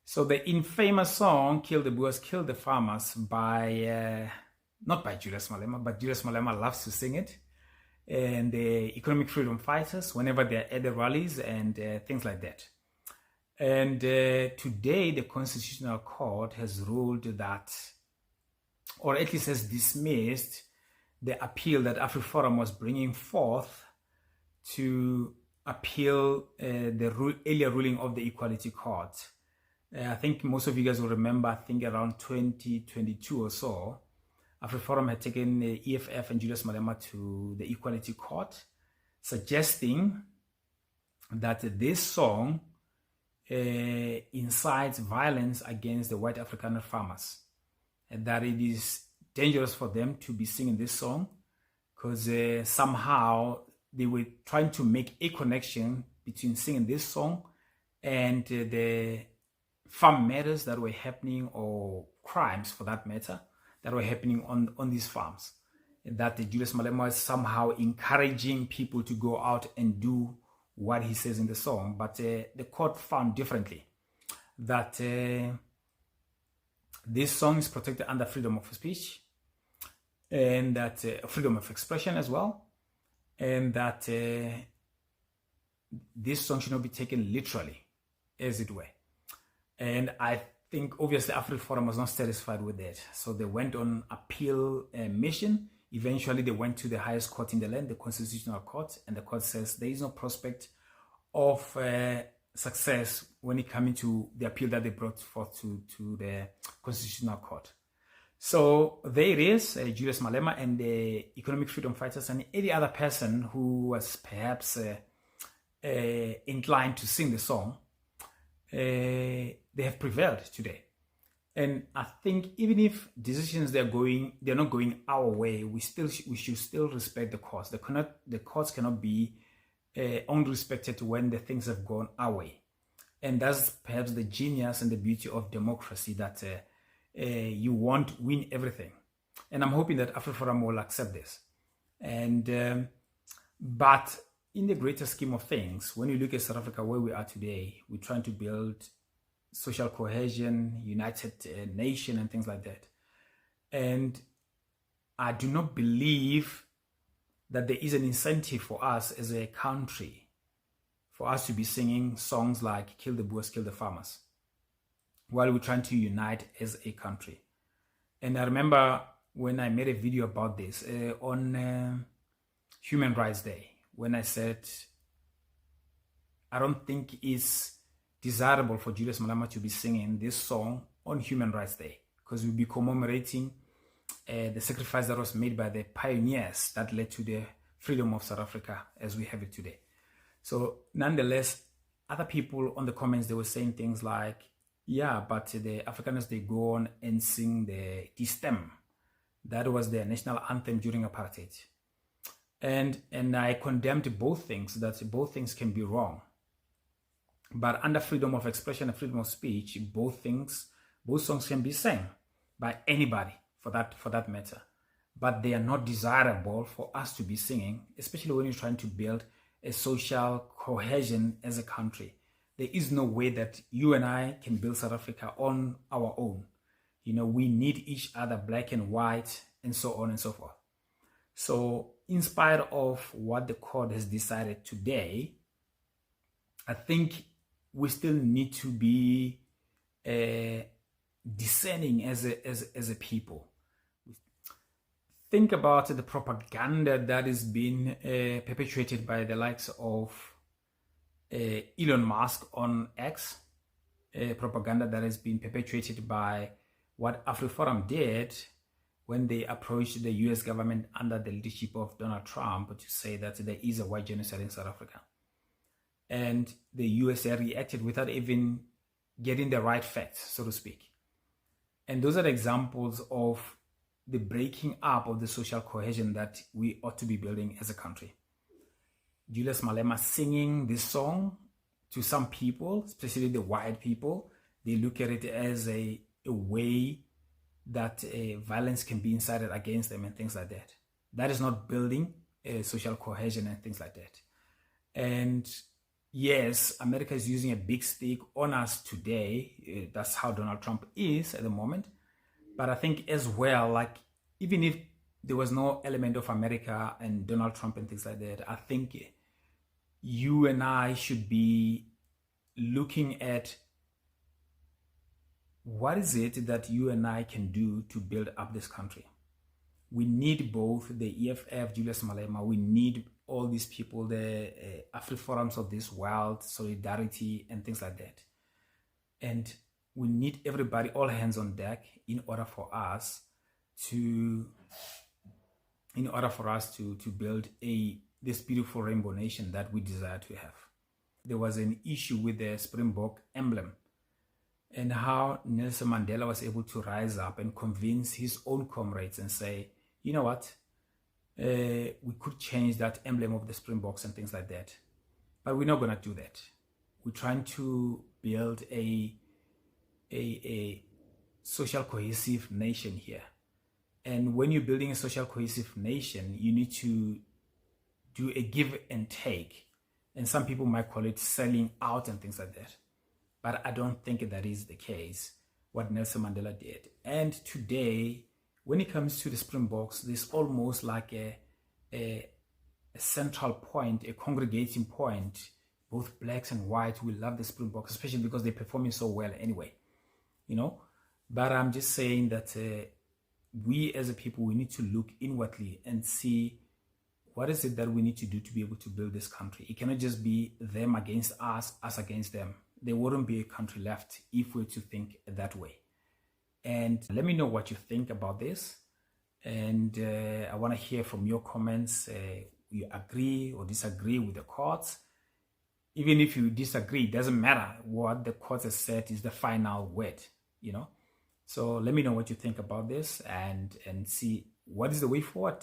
So the infamous song "Kill the Boers, Kill the Farmers" by not by Julius Malema, but Julius Malema loves to sing it, and the economic freedom fighters whenever they're at the rallies and things like that. And today the Constitutional Court has ruled that, or at least has dismissed, the appeal that Afriforum was bringing forth to appeal the earlier ruling of the Equality Court. I think most of you guys will remember, I think around 2022 or so, Afriforum had taken EFF and Julius Malema to the Equality Court, suggesting that this song incites violence against the white Afrikaner farmers, and that it is dangerous for them to be singing this song because somehow they were trying to make a connection between singing this song and the farm matters that were happening, or crimes for that matter, that were happening on these farms. That the Julius Malema was somehow encouraging people to go out and do what he says in the song. But the court found differently, that this song is protected under freedom of speech, and that freedom of expression as well, and that this song should not be taken literally, as it were. And I think obviously Afriforum was not satisfied with that, so they went on appeal mission. Eventually they went to the highest court in the land, the Constitutional Court, and the court says there is no prospect of success when it comes to the appeal that they brought forth to the Constitutional Court. So there it is, Julius Malema and the economic freedom fighters and any other person who was perhaps inclined to sing the song, they have prevailed today. And I think even if decisions they're not going our way, we should still respect the courts. The courts cannot be only respected when the things have gone our way. And that's perhaps the genius and the beauty of democracy, that you won't win everything. And I'm hoping that Afriforum will accept this. And but in the greater scheme of things, when you look at South Africa where we are today, we're trying to build social cohesion, united nation and things like that. And I do not believe that there is an incentive for us as a country for us to be singing songs like "Kill the Boers, Kill the Farmers" while we're trying to unite as a country. And I remember when I made a video about this on Human Rights Day, when I said I don't think it's desirable for Julius Malema to be singing this song on Human Rights Day, because we'll be commemorating the sacrifice that was made by the pioneers that led to the freedom of South Africa as we have it today. So nonetheless, other people on the comments, they were saying things like, yeah, but the Afrikaners, they go on and sing the stem. That was their national anthem during apartheid. And I condemned both things, that both things can be wrong. But under freedom of expression and freedom of speech, both songs can be sang by anybody for that matter. But they are not desirable for us to be singing, especially when you're trying to build a social cohesion as a country. There is no way that you and I can build South Africa on our own. You know, we need each other, black and white, and so on and so forth. So in spite of what the court has decided today, I think we still need to be discerning as a people. Think about the propaganda that is being perpetuated by the likes of Elon Musk on X, propaganda that has been perpetuated by what Afriforum did when they approached the US government under the leadership of Donald Trump to say that there is a white genocide in South Africa. And the USA reacted without even getting the right facts, so to speak. And those are the examples of the breaking up of the social cohesion that we ought to be building as a country. Julius Malema singing this song, to some people, especially the white people, they look at it as a way that violence can be incited against them and things like that. That is not building social cohesion and things like that. And yes, America is using a big stick on us today that's how Donald Trump is at the moment. But I think as well, like, even if there was no element of America and Donald Trump and things like that, I think you and I should be looking at what is it that you and I can do to build up this country. We need both the EFF, Julius Malema, we need all these people, the Afriforums of this world, Solidarity and things like that. And we need everybody, all hands on deck, in order for us to build this beautiful rainbow nation that we desire to have. There was an issue with the Springbok emblem and how Nelson Mandela was able to rise up and convince his own comrades and say, you know what, we could change that emblem of the Springboks and things like that. But we're not going to do that. We're trying to build a social cohesive nation here. And when you're building a social cohesive nation, you need to do a give and take. And some people might call it selling out and things like that. But I don't think that is the case, what Nelson Mandela did. And today, when it comes to the Springboks, there's almost like a central point, a congregating point. Both blacks and whites will love the Springboks, especially because they're performing so well anyway, you know. But I'm just saying that we as a people, we need to look inwardly and see what is it that we need to do to be able to build this country. It cannot just be them against us, us against them. There wouldn't be a country left if we're to think that way. And let me know what you think about this. And I want to hear from your comments. You agree or disagree with the courts. Even if you disagree, it doesn't matter. What the court has said is the final word, you know. So let me know what you think about this and see what is the way forward